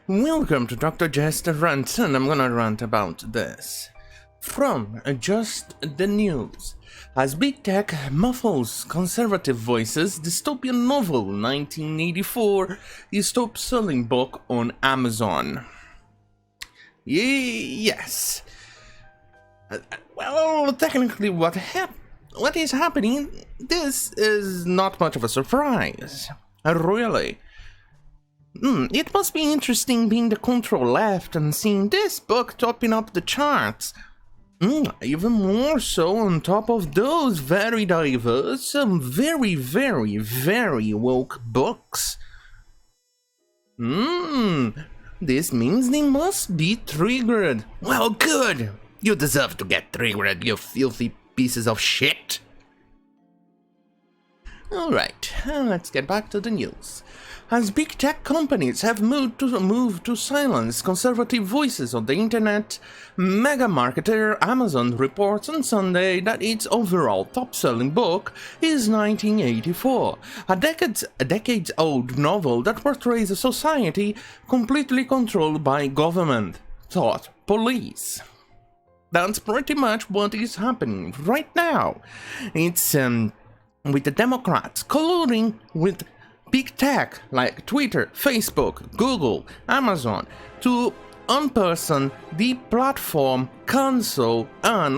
Welcome to Dr. Jester Rant, and I'm gonna rant about this. From Just the News. As Big Tech muffles conservative voices, dystopian novel 1984 is top-selling book on Amazon. Yes. Well, technically what is happening, this is not much of a surprise. Really. It must be interesting being the control left and seeing this book topping up the charts. Even more so on top of those very diverse and very, very, very woke books. This means they must be triggered. Well, good. You deserve to get triggered, you filthy pieces of shit. Alright, let's get back to the news. As big tech companies have moved to silence conservative voices on the internet, mega marketer Amazon reports on Sunday that its overall top-selling book is 1984, a decades-old novel that portrays a society completely controlled by government, thought police. That's pretty much what is happening right now. It's with the Democrats colluding with big tech like Twitter, Facebook, Google, Amazon to unperson, deplatform, cancel,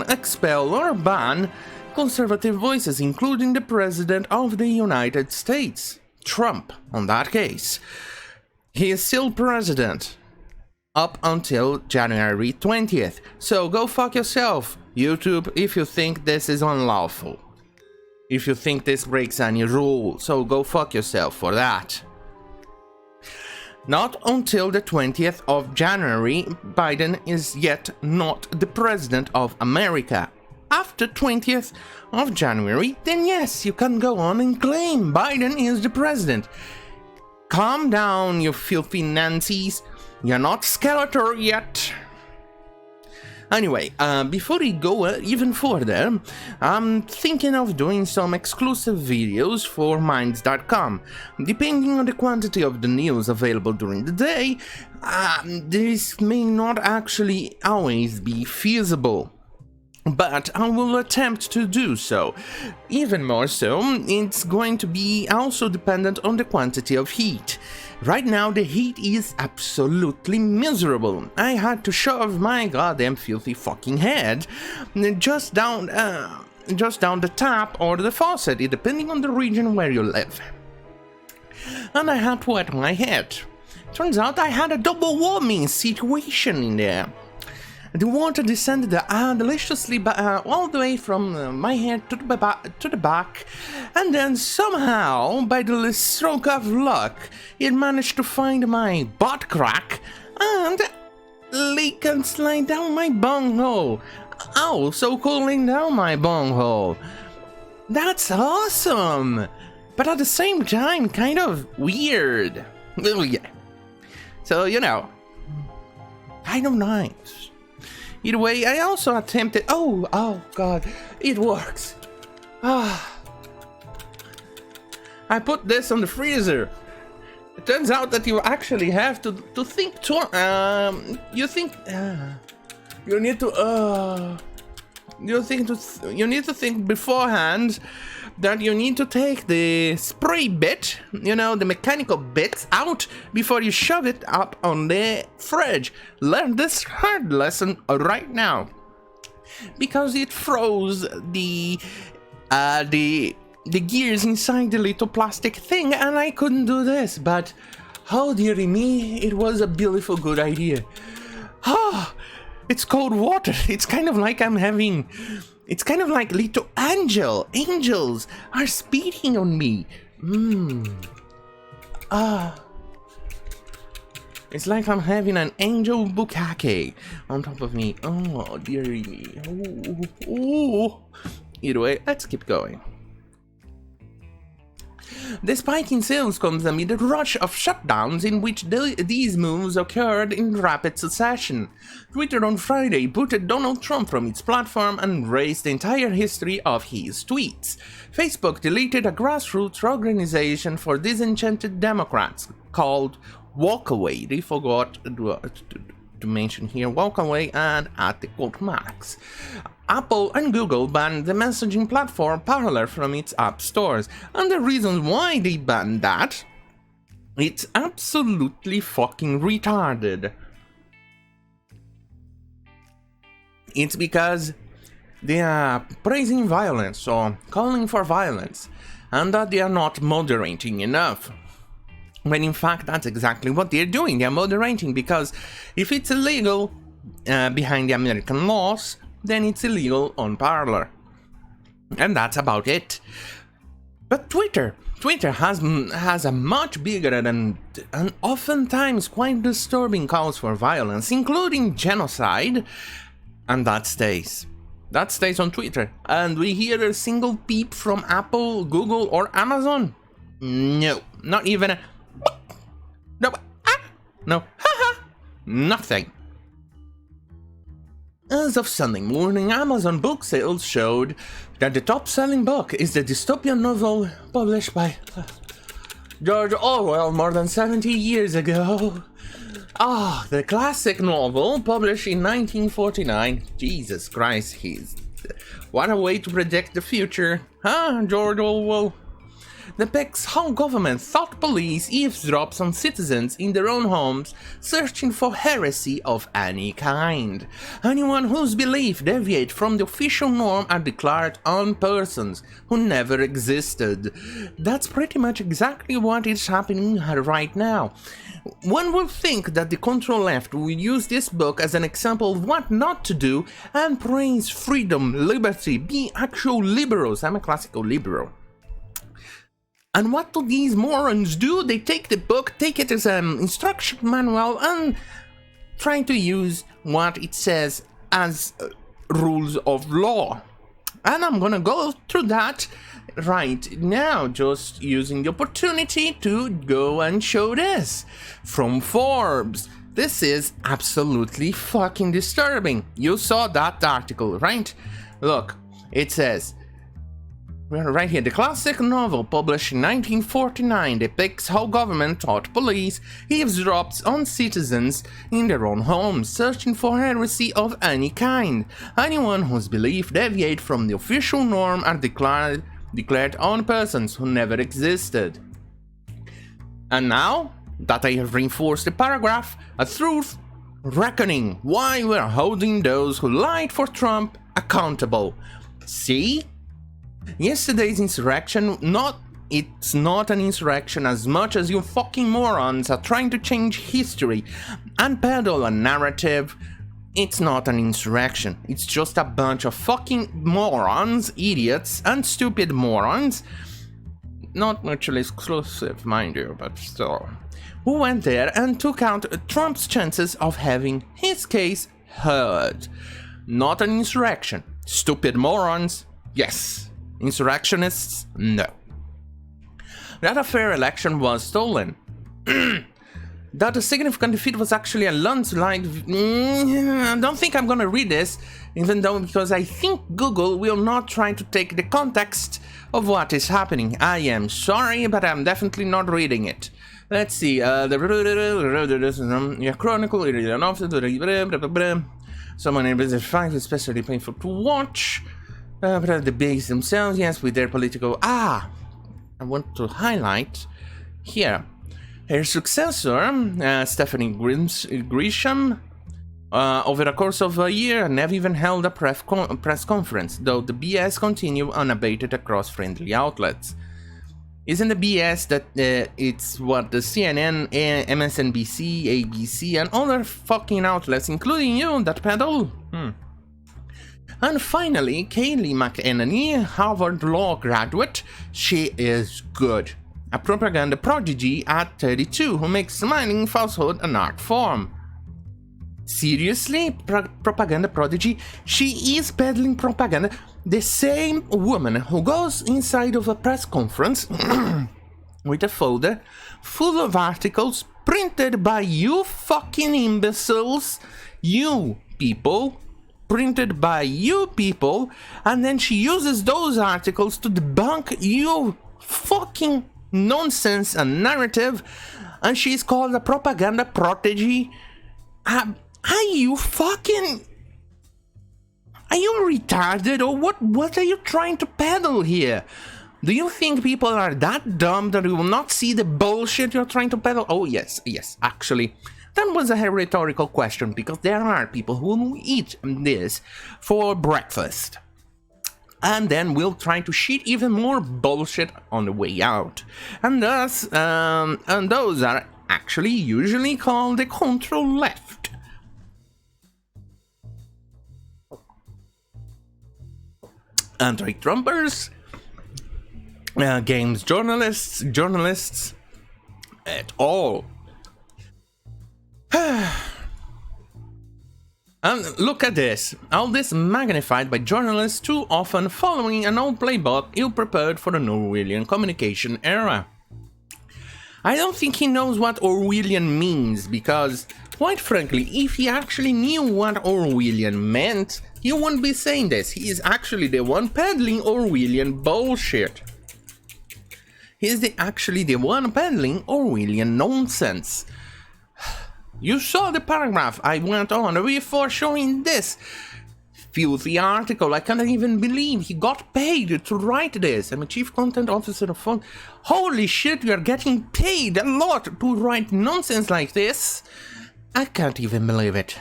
expel or ban conservative voices, including the President of the United States, Trump, on that case. He is still president up until January 20th, so go fuck yourself, YouTube, if you think this is unlawful. If you think this breaks any rule, so go fuck yourself for that. Not until the 20th of January, Biden is yet not the President of America. After 20th of January, then yes, you can go on and claim Biden is the President. Calm down, you filthy Nancies. You're not Skeletor yet. Anyway, before we go even further, I'm thinking of doing some exclusive videos for Minds.com. Depending on the quantity of the news available during the day, this may not actually always be feasible. But I will attempt to do so. Even more so, it's going to be also dependent on the quantity of heat. Right now the heat is absolutely miserable. I had to shove my goddamn filthy fucking head just down the tap or the faucet, depending on the region where you live. And I had to wet my head. Turns out I had a double warming situation in there. The water descended deliciously all the way from my head to the back, and then somehow, by the stroke of luck, it managed to find my butt crack and leak and slide down my bunghole. Also cooling down my bunghole. That's awesome, but at the same time, kind of weird. Well, yeah. So, you know, kind of nice. Either way, I also attempted. Oh god, it works. I put this on the freezer. It turns out that you actually have to think. You need to think beforehand that you need to take the spray bit, you know, the mechanical bits out before you shove it up on the fridge. Learn this hard lesson right now, because it froze the gears inside the little plastic thing, and I couldn't do this. But oh dearie me, it was a beautiful good idea. It's cold water. It's kind of like it's kind of like little angels are speeding on me. It's like I'm having an angel bukkake on top of me. Oh, dearie me. Ooh. Either way, let's keep going. The spike in sales comes amid a rush of shutdowns in which these moves occurred in rapid succession. Twitter on Friday booted Donald Trump from its platform and erased the entire history of his tweets. Facebook deleted a grassroots organization for disenchanted Democrats called walk away. They forgot to mention here walk away and add the quote marks. Apple and Google banned the messaging platform Parler from its app stores, and the reason why they banned that, it's absolutely fucking retarded. It's because they are praising violence or calling for violence, and that they are not moderating enough. When in fact that's exactly what they're doing. They're moderating, because if it's illegal behind the American laws, then it's illegal on Parler. And that's about it. But Twitter has a much bigger and oftentimes quite disturbing cause for violence, including genocide, and that stays. That stays on Twitter. And we hear a single peep from Apple, Google, or Amazon? No, not even a... No, no, haha, nothing. As of Sunday morning, Amazon book sales showed that the top-selling book is the dystopian novel published by George Orwell more than 70 years ago. The classic novel published in 1949. Jesus Christ, what a way to predict the future, huh, George Orwell? Depicts how government thought police eavesdrops on citizens in their own homes, searching for heresy of any kind. Anyone whose beliefs deviate from the official norm are declared unpersons who never existed. That's pretty much exactly what is happening right now. One would think that the control left will use this book as an example of what not to do and praise freedom, liberty, be actual liberals. I'm a classical liberal. And what do these morons do? They take the book, take it as an instruction manual, and try to use what it says as rules of law. And I'm gonna go through that right now, just using the opportunity to go and show this from Forbes. This is absolutely fucking disturbing. You saw that article, right? Look, it says, right here, the classic novel published in 1949 depicts how government taught police eavesdrops on citizens in their own homes, searching for heresy of any kind. Anyone whose beliefs deviate from the official norm are declared unpersons who never existed. And now that I have reinforced the paragraph, a truth reckoning why we're holding those who lied for Trump accountable. See? Yesterday's insurrection, it's not an insurrection as much as you fucking morons are trying to change history and peddle a narrative. It's not an insurrection, it's just a bunch of fucking morons, idiots, and stupid morons. Not mutually exclusive, mind you, but still. Who went there and took out Trump's chances of having his case heard. Not an insurrection. Stupid morons, yes. Insurrectionists, no. That a fair election was stolen. That a significant defeat was actually a landslide. I don't think I'm gonna read this, even though, because I think Google will not try to take the context of what is happening. I am sorry, but I'm definitely not reading it. Let's see, the chronicle, someone in business fight is especially painful to watch. The bigs themselves, yes, with their political... I want to highlight here. Her successor, Stephanie Grisham, over the course of a year, never even held a press conference, though the BS continued unabated across friendly outlets. Isn't the BS that it's what the CNN, MSNBC, ABC, and other fucking outlets, including you, that peddle? And finally, Kayleigh McEnany, Harvard Law graduate, she is good. A propaganda prodigy at 32 who makes smiling falsehood an art form. Seriously? Propaganda prodigy? She is peddling propaganda. The same woman who goes inside of a press conference with a folder full of articles printed by you fucking imbeciles, you people, printed by you people, and then she uses those articles to debunk you fucking nonsense and narrative and she's called a propaganda protege. Are you fucking... Are you retarded, or what are you trying to peddle here? Do you think people are that dumb that you will not see the bullshit you're trying to peddle? Oh, yes, actually, that was a rhetorical question, because there are people who will eat this for breakfast. And then we'll try to shit even more bullshit on the way out. And thus, and those are actually usually called the control left. Anti-Trumpers, games journalists, at all. And look at this, all this magnified by journalists too often following an old playbook ill-prepared for the Orwellian communication era. I don't think he knows what Orwellian means, because, quite frankly, if he actually knew what Orwellian meant, he wouldn't be saying this. He is actually the one peddling Orwellian bullshit. He's actually the one peddling Orwellian nonsense. You saw the paragraph I went on before showing this filthy article. I can't even believe he got paid to write this. I'm a chief content officer of fun. Holy shit, we are getting paid a lot to write nonsense like this. I can't even believe it.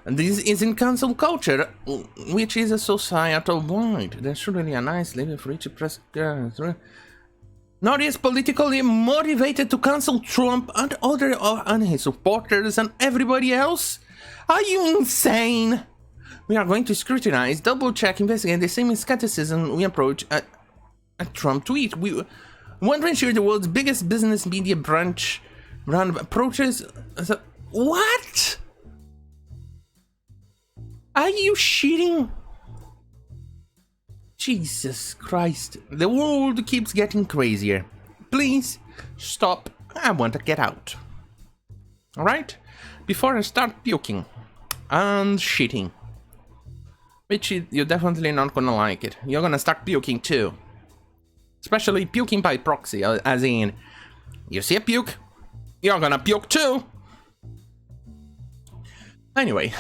This is in cancel culture, which is a societal void. There's surely a nice living for each press. Not is politically motivated to cancel Trump and his supporters and everybody else? Are you insane? We are going to scrutinize, double-check, investigate the same skepticism we approach a Trump tweet. We want to ensure the world's biggest business media brand approaches... What? Are you shitting? Jesus Christ. The world keeps getting crazier. Please, stop. I want to get out. Alright? Before I start puking and shitting. Which you're definitely not gonna like it. You're gonna start puking too. Especially puking by proxy, as in, you see a puke, you're gonna puke too. Anyway,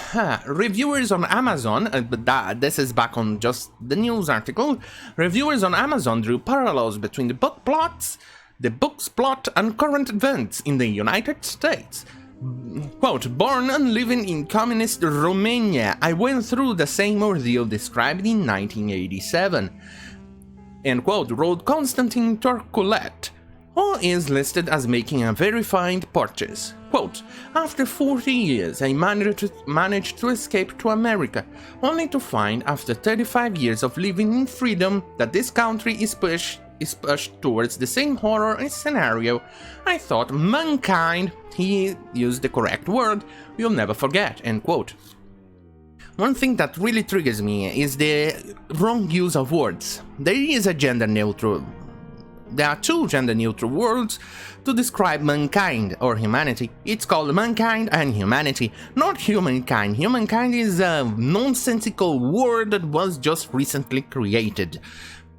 reviewers on Amazon, but this is back on just the news article. Reviewers on Amazon drew parallels between the book's plot and current events in the United States. Quote, born and living in communist Romania, I went through the same ordeal described in 1987. End quote, wrote Constantine Turculet, who is listed as making a verified purchase. Quote, after 40 years I managed to escape to America, only to find after 35 years of living in freedom that this country is pushed towards the same horror scenario I thought mankind, he used the correct word, will never forget, end quote. One thing that really triggers me is the wrong use of words. There are two gender-neutral words to describe mankind or humanity. It's called mankind and humanity, not humankind. Humankind is a nonsensical word that was just recently created.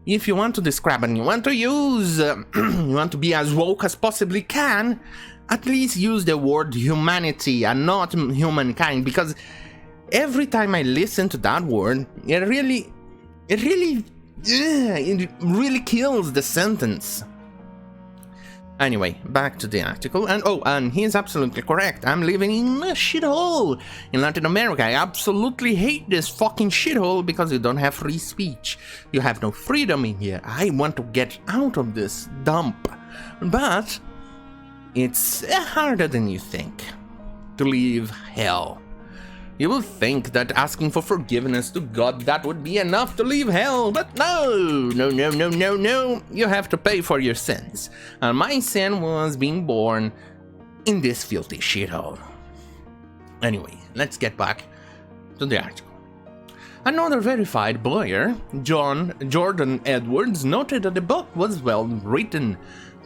If you want to describe and you want to use, you want to be as woke as possibly can, at least use the word humanity and not humankind, because every time I listen to that word, it really kills the sentence. Anyway, back to the article, and he is absolutely correct. I'm living in a shithole in Latin America. I absolutely hate this fucking shithole because you don't have free speech. You have no freedom in here. I want to get out of this dump. But it's harder than you think to leave hell. You will think that asking for forgiveness to God, that would be enough to leave hell, but no, you have to pay for your sins. And my sin was being born in this filthy shithole. Anyway, let's get back to the article. Another verified buyer, Jordan Edwards, noted that the book was well written.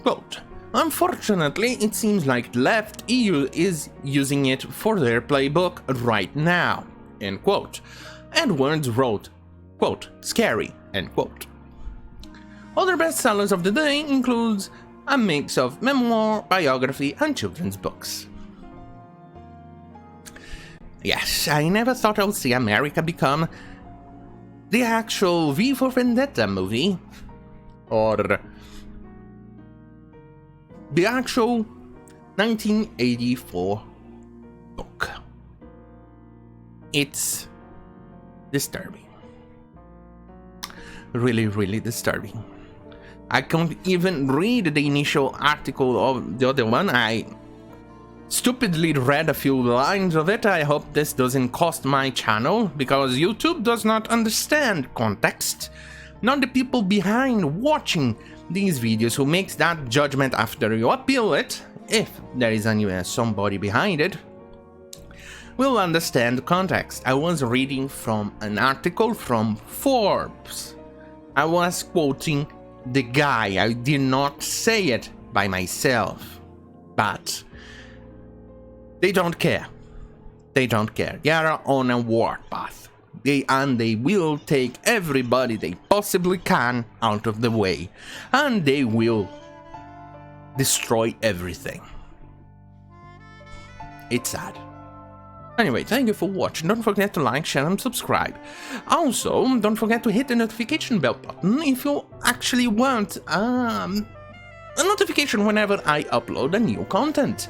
Quote, unfortunately, it seems like the left EU is using it for their playbook right now, end quote. Edwards wrote, quote, scary, end quote. Other bestsellers of the day includes a mix of memoir, biography, and children's books. Yes, I never thought I would see America become the actual V for Vendetta movie, or the actual 1984 book. It's disturbing. Really, really disturbing. I can't even read the initial article of the other one. I stupidly read a few lines of it. I hope this doesn't cost my channel, because YouTube does not understand context. Not the people behind watching these videos who makes that judgment after you upload it, if there is somebody behind it, will understand context. I was reading from an article from Forbes. I was quoting the guy. I did not say it by myself, but they don't care. They don't care. They are on a warpath. They will take everybody they possibly can out of the way, and they will destroy everything. It's sad. Anyway, thank you for watching. Don't forget to like, share, and subscribe. Also, don't forget to hit the notification bell button if you actually want a notification whenever I upload a new content.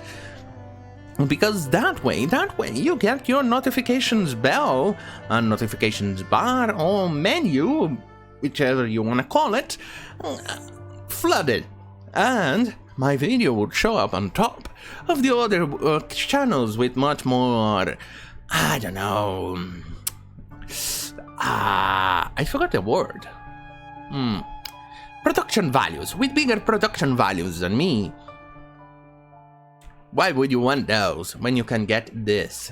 Because that way you get your notifications bell and notifications bar or menu, whichever you want to call it, flooded, and my video would show up on top of the other channels with much more, I don't know, I forgot the word, production values, with bigger production values than me. Why would you want those when you can get this?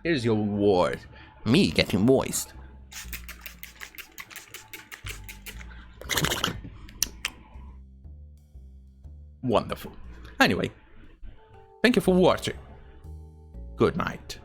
Here's your reward. Me getting moist. Wonderful. Anyway, thank you for watching. Good night.